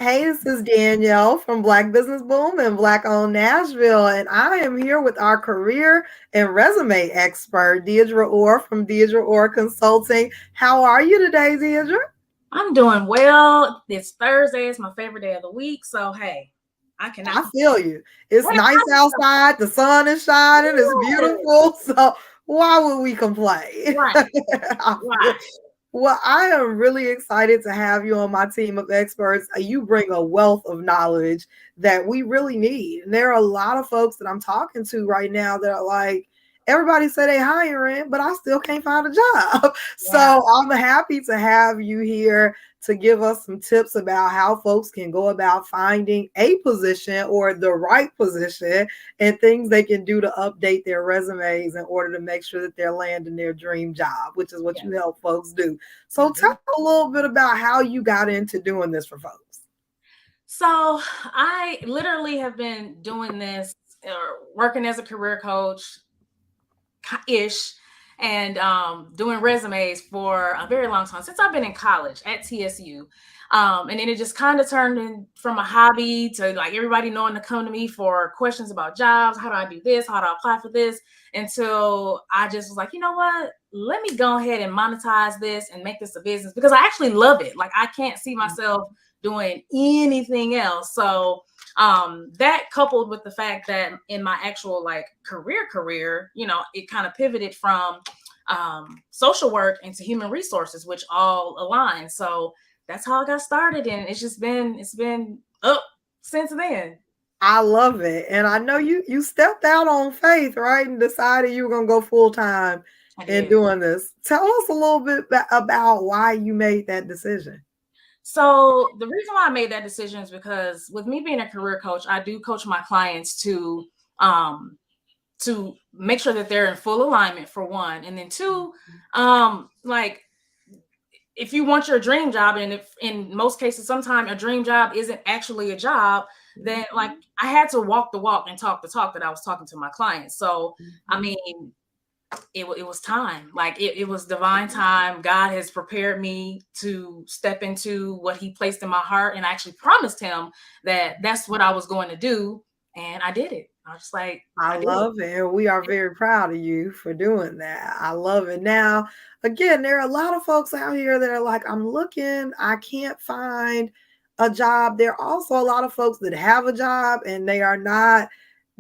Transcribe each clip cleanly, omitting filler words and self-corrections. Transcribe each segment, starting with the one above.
Hey, this is Danielle from Black Business Boom and Black Owned Nashville, and I am here with our career and resume expert, Deirdre Orr from Deirdre Orr Consulting. How are you today, Deirdre? I'm doing well. It's Thursday. It's my favorite day of the week. So, hey, I cannot I complain. feel you. It's nice outside. The sun is shining. It's Yes. beautiful. So why would we complain? Right, I feel right. Well, I am really excited to have you on my team of experts. You bring a wealth of knowledge that we really need. And there are a lot of folks that I'm talking to right now that are like, everybody say they hiring, but I still can't find a job. Yeah. So I'm happy to have you here to give us some tips about how folks can go about finding a position or the right position and things they can do to update their resumes in order to make sure that they're landing their dream job, which is what Yeah. you help folks do. So tell a little bit about how you got into doing this for folks. So, I literally have been doing this, working as a career coach ish, and doing resumes for a very long time since I've been in college at TSU. And then it just kind of turned in from a hobby to like everybody knowing to come to me for questions about jobs. How do I do this? How do I apply for this? Until I just was like, you know what? Let me go ahead and monetize this and make this a business because I actually love it. Like I can't see myself doing anything else. So that coupled with the fact that in my actual like career, it kind of pivoted from social work into human resources, which all align. So that's how I got started, and it's been up since then. I love it. And I know you stepped out on faith, right? And decided you were going to go full time I in did. doing this. Tell us a little bit about why you made that decision. So the reason why I made that decision is because with me being a career coach, I do coach my clients um to make sure that they're in full alignment for one, and then two, like if you want your dream job, and if in most cases sometimes a dream job isn't actually a job, then like I had to walk the walk and talk the talk that I was talking to my clients. So I mean, it was time. Like it was divine time. God has prepared me to step into what he placed in my heart, and I actually promised him that that's what I was going to do, and I did it. I was just like, I I did it. love it. And we are very proud of you for doing that. I love it. Now, again, there are a lot of folks out here that are like, I'm looking, I can't find a job. There are also a lot of folks that have a job and they are not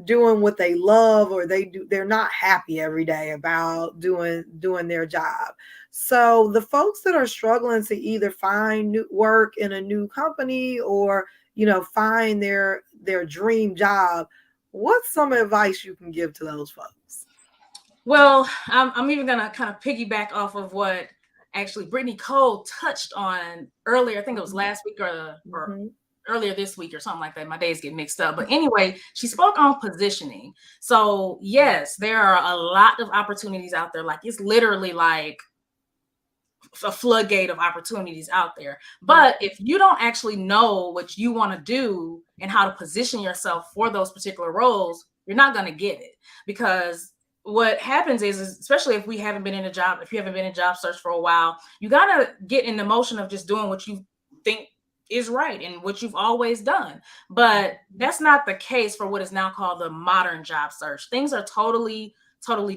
doing what they love, or they're not happy every day about doing their job. So the folks that are struggling to either find new work in a new company or find their dream job, what's some advice you can give to those folks? Well, I'm even gonna kind of piggyback off of what actually Brittany Cole touched on earlier. I think it was last week or Mm-hmm. earlier this week or something like that. My days get mixed up. But anyway, she spoke on positioning. So yes, there are a lot of opportunities out there. Like it's literally like a floodgate of opportunities out there. But if you don't actually know what you want to do and how to position yourself for those particular roles, you're not going to get it. Because what happens is, especially if you haven't been in a job search for a while, you got to get in the motion of just doing what you think is right and what you've always done. But that's not the case for what is now called the modern job search. Things are totally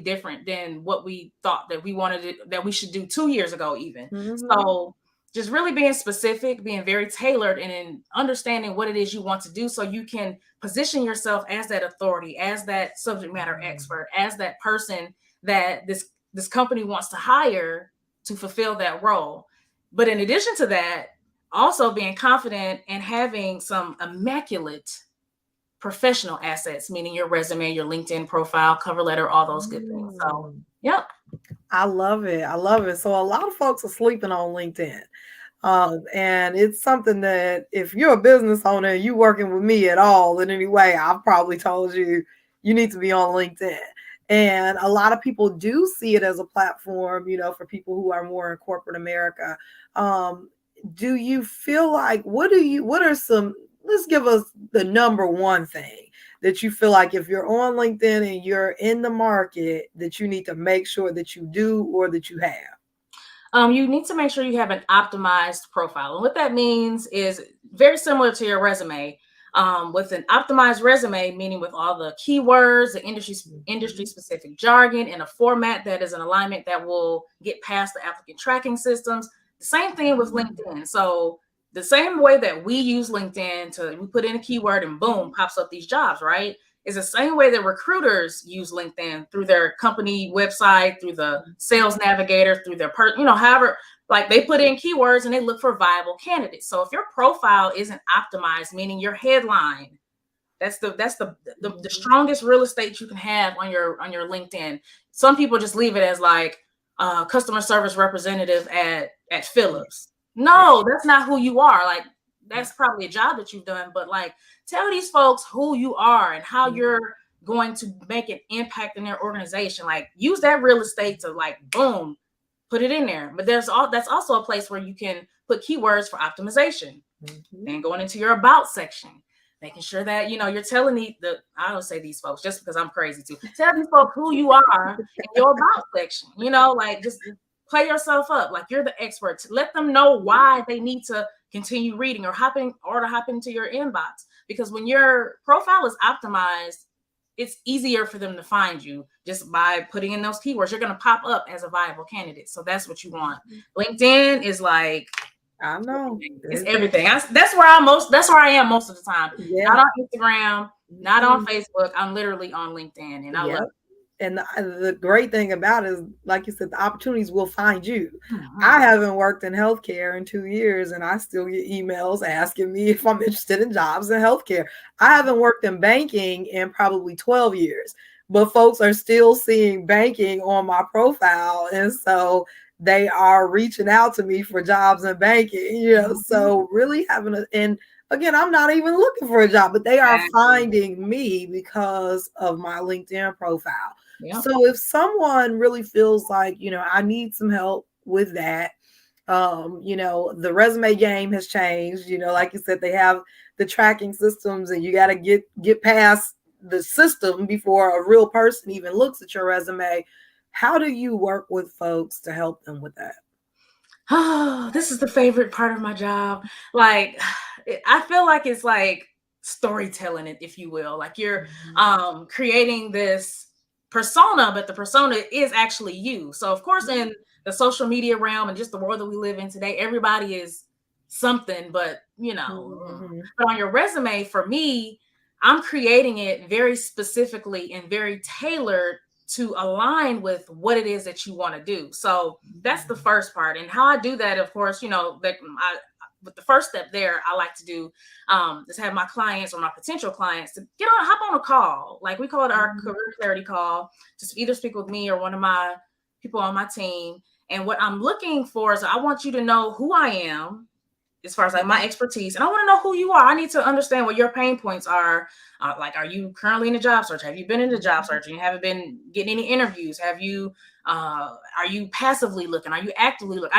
different than what we thought that we wanted that we should do 2 years ago even. Mm-hmm. So just really being specific, being very tailored, and in understanding what it is you want to do so you can position yourself as that authority, as that subject matter expert, as that person that this company wants to hire to fulfill that role. But in addition to that, also being confident and having some immaculate professional assets, meaning your resume, your LinkedIn profile, cover letter, all those good things. So, yep. I love it. I love it. So a lot of folks are sleeping on LinkedIn. And it's something that if you're a business owner and you working with me at all in any way, I've probably told you you need to be on LinkedIn. And a lot of people do see it as a platform, for people who are more in corporate America. Do you feel like what are some, let's give us the number one thing that you feel like if you're on LinkedIn and you're in the market that you need to make sure that you do or that you have? You need to make sure you have an optimized profile. And what that means is very similar to your resume. With an optimized resume, meaning with all the keywords, the industry specific jargon, in a format that is an alignment that will get past the applicant tracking systems. The same thing with LinkedIn. So the same way that we use LinkedIn to we put in a keyword and boom, pops up these jobs, right? Is the same way that recruiters use LinkedIn through their company website, through the sales navigator, through their however, like they put in keywords and they look for viable candidates. So if your profile isn't optimized, meaning your headline, that's the strongest real estate you can have on your LinkedIn. Some people just leave it as like customer service representative at Phillips. No, that's not who you are. Like that's probably a job that you've done, but like tell these folks who you are and how you're going to make an impact in their organization. Like use that real estate to like boom, put it in there. But that's also a place where you can put keywords for optimization. Then going into your about section, making sure that you're telling I don't say these folks just because I'm crazy too. Tell these folks who you are in your about section. Like just play yourself up like you're the expert. Let them know why they need to continue reading or hop into your inbox. Because when your profile is optimized, it's easier for them to find you just by putting in those keywords. You're going to pop up as a viable candidate. So that's what you want. LinkedIn is like, I know it's everything. That's where I am most of the time. Yeah. Not on Instagram, not on Facebook. I'm literally on LinkedIn, and I love it. And the great thing about it is, like you said, the opportunities will find you. I haven't worked in healthcare in 2 years, and I still get emails asking me if I'm interested in jobs in healthcare. I haven't worked in banking in probably 12 years, but folks are still seeing banking on my profile. And so they are reaching out to me for jobs in banking, so really and again, I'm not even looking for a job, but they are finding me because of my LinkedIn profile. Yep. So if someone really feels like, I need some help with that, the resume game has changed, like you said, they have the tracking systems and you got to get past the system before a real person even looks at your resume. How do you work with folks to help them with that? Oh, this is the favorite part of my job. Like, I feel like it's like storytelling, if you will. Like you're creating this persona, but the persona is actually you. So of course, in the social media realm and just the world that we live in today, everybody is something, but but on your resume, for me, I'm creating it very specifically and very tailored to align with what it is that you want to do. So that's the first part. And how I do that, of course, with the first step there, I like to do is have my clients or my potential clients to hop on a call. Like we call it our career clarity call, just either speak with me or one of my people on my team. And what I'm looking for is I want you to know who I am as far as like my expertise, and I want to know who you are. I need to understand what your pain points are. Like, are you currently in a job search? Have you been in a job search and you haven't been getting any interviews? Have you, are you passively looking? Are you actively looking?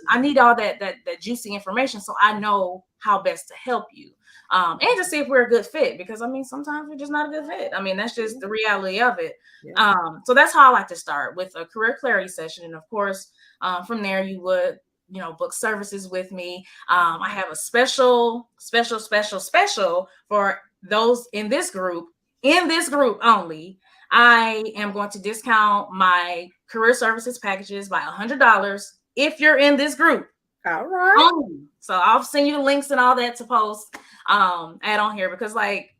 I need all that juicy information so I know how best to help you. And to see if we're a good fit, because I mean, sometimes we're just not a good fit. I mean, that's just the reality of it. So that's how I like to start, with a career clarity session. And of course, from there you would, book services with me. I have a special for those in this group only. I am going to discount my career services packages by $100 if you're in this group. All right. So I'll send you the links and all that to post, add on here, because like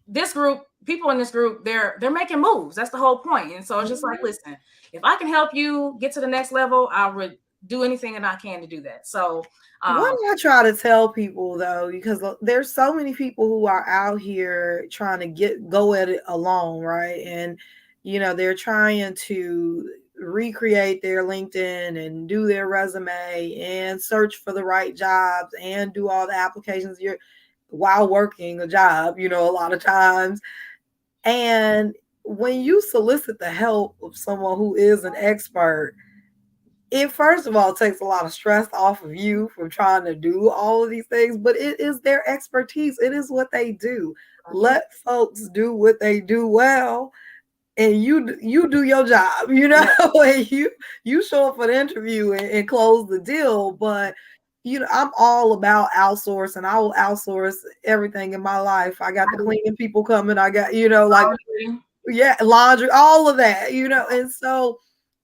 this group, people in this group, they're making moves. That's the whole point. And so it's just like, listen, if I can help you get to the next level, I would do anything that I can to do that. So what do I try to tell people though, because there's so many people who are out here trying to go at it alone, right? And they're trying to recreate their LinkedIn and do their resume and search for the right jobs and do all the applications while working a job, a lot of times. And when you solicit the help of someone who is an expert, it first of all takes a lot of stress off of you from trying to do all of these things, but it is their expertise. It is what they do. Let folks do what they do well, and you do your job, and you show up for the interview and close the deal. But I'm all about outsourcing. I will outsource everything in my life. I got the cleaning people coming. I got, like, yeah, laundry, all of that, and so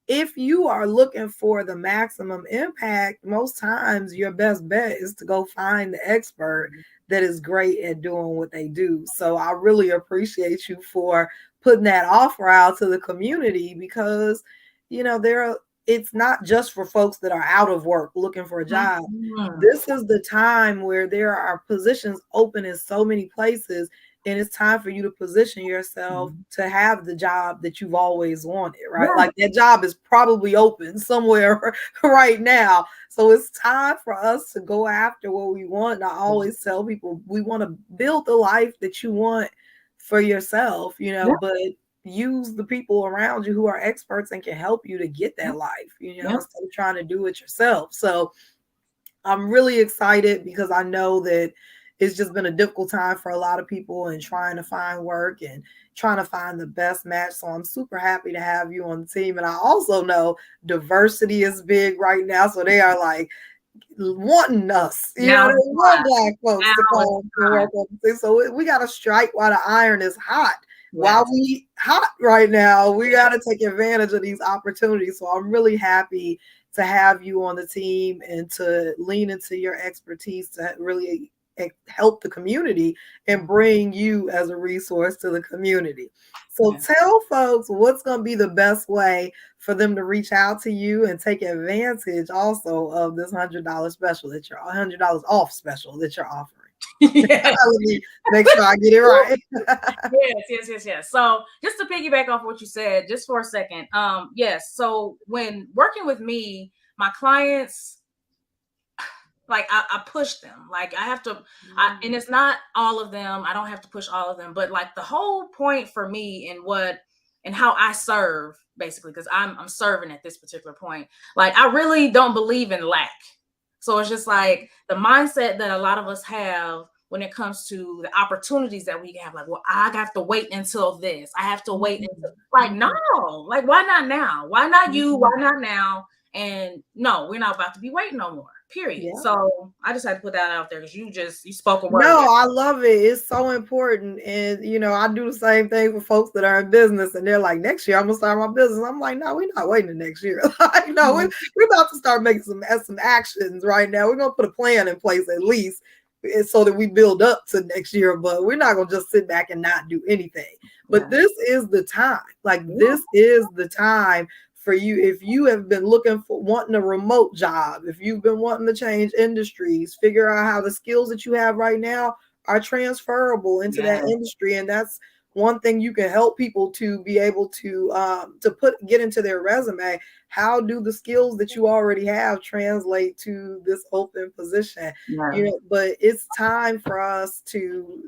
if you are looking for the maximum impact, most times your best bet is to go find the expert that is great at doing what they do. So I really appreciate you for putting that offer out to the community, because it's not just for folks that are out of work looking for a job. This is the time where there are positions open in so many places, and it's time for you to position yourself to have the job that you've always wanted, right? Yeah. Like that job is probably open somewhere right now. So it's time for us to go after what we want. And I always tell people, we want to build the life that you want for yourself, but use the people around you who are experts and can help you to get that life, instead of trying to do it yourself. So I'm really excited, because I know that it's just been a difficult time for a lot of people and trying to find work and trying to find the best match. So I'm super happy to have you on the team. And I also know diversity is big right now. So they are like wanting us, they want Black folks to come and work on the team. So we got to strike while the iron is hot. While we hot right now, we got to take advantage of these opportunities. So I'm really happy to have you on the team and to lean into your expertise to really help the community and bring you as a resource to the community. So tell folks what's going to be the best way for them to reach out to you and take advantage also of this $100 special that you're $100 off special that you're offering. Yes. Make sure I get it right. Yes. So just to piggyback off what you said, just for a second. Yes. So when working with me, my clients, like I push them. Like I have to, and it's not all of them. I don't have to push all of them, but like the whole point for me and how I serve, basically, because I'm serving at this particular point. Like I really don't believe in lack. So it's just like the mindset that a lot of us have when it comes to the opportunities that we have. Like, well, I have to wait until this. I have to wait until, like, no, like, why not now? Why not you? Why not now? And no, we're not about to be waiting no more. Period. Yeah. So I just had to put that out there because you spoke a word. No, I love it. It's so important. And I do the same thing for folks that are in business, and they're like, next year I'm gonna start my business. I'm like, no, we're not waiting the next year. Like, no, we're about to start making some actions right now. We're gonna put a plan in place at least, so that we build up to next year, but we're not gonna just sit back and not do anything. But this is the time. Like this is the time for you. If you have been looking for wanting a remote job, if you've been wanting to change industries, figure out how the skills that you have right now are transferable into that industry. And that's one thing you can help people to be able to get into their resume. How do the skills that you already have translate to this open position? But it's time for us to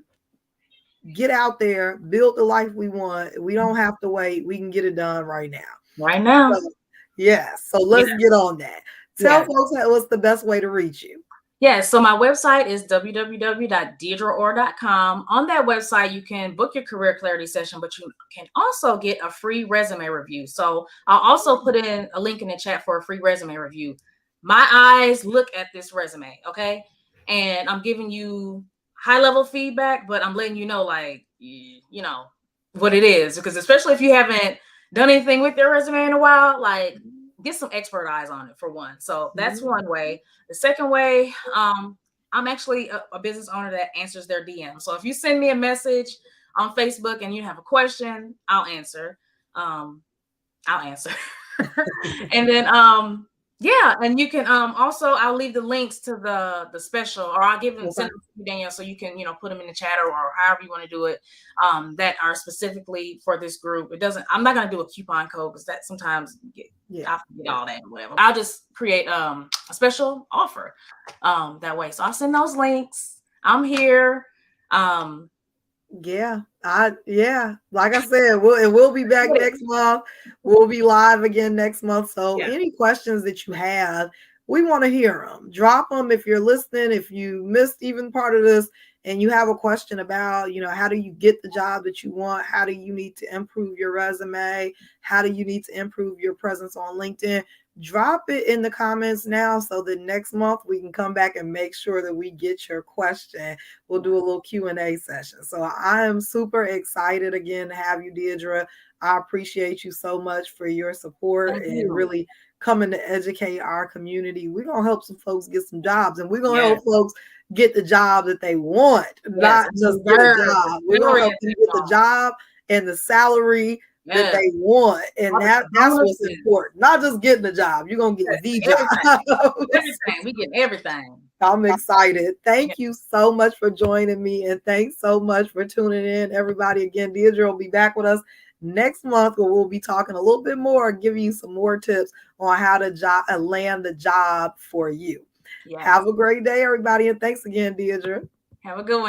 get out there, build the life we want. We don't have to wait. We can get it done right now. Right now. So let's get on that. Tell folks what's the best way to reach you. So my website is www.deirdreorr.com. On that website, you can book your career clarity session, but you can also get a free resume review. So I'll also put in a link in the chat for a free resume review. My eyes look at this resume, okay? And I'm giving you high-level feedback, but I'm letting you know, like, what it is. Because especially if you haven't done anything with your resume in a while, like, get some expert eyes on it, for one. So that's one way. The second way, I'm actually a business owner that answers their DM. So if you send me a message on Facebook and you have a question, I'll answer. And then and you can also, I'll leave the links to the special, or I'll send them to you, Danielle, so you can put them in the chat or however you want to do it, that are specifically for this group. I'm not going to do a coupon code because that sometimes I forget all that or whatever. I'll just create a special offer that way. So I'll send those links. I'm here. Like I said, we'll be back next month. We'll be live again next month. So any questions that you have, we want to hear them. Drop them if you're listening. If you missed even part of this and you have a question about, how do you get the job that you want? How do you need to improve your resume? How do you need to improve your presence on LinkedIn? drop it in the comments now so that next month we can come back and make sure that we get your question. We'll do a little Q&A session. So I am super excited again to have you, Deirdre. I appreciate you so much for your support and really coming to educate our community. We're going to help some folks get some jobs, and we're going to help folks get the job that they want, not just get a job. We're going to help them get the job and the salary that they want. And that's what's important. Not just getting a job. You're going to get the job. Everything. We get everything. I'm excited. Thank you so much for joining me. And thanks so much for tuning in, everybody. Again, Deirdre will be back with us next month, where we'll be talking a little bit more, giving you some more tips on how to land the job for you. Yes. Have a great day, everybody. And thanks again, Deirdre. Have a good one.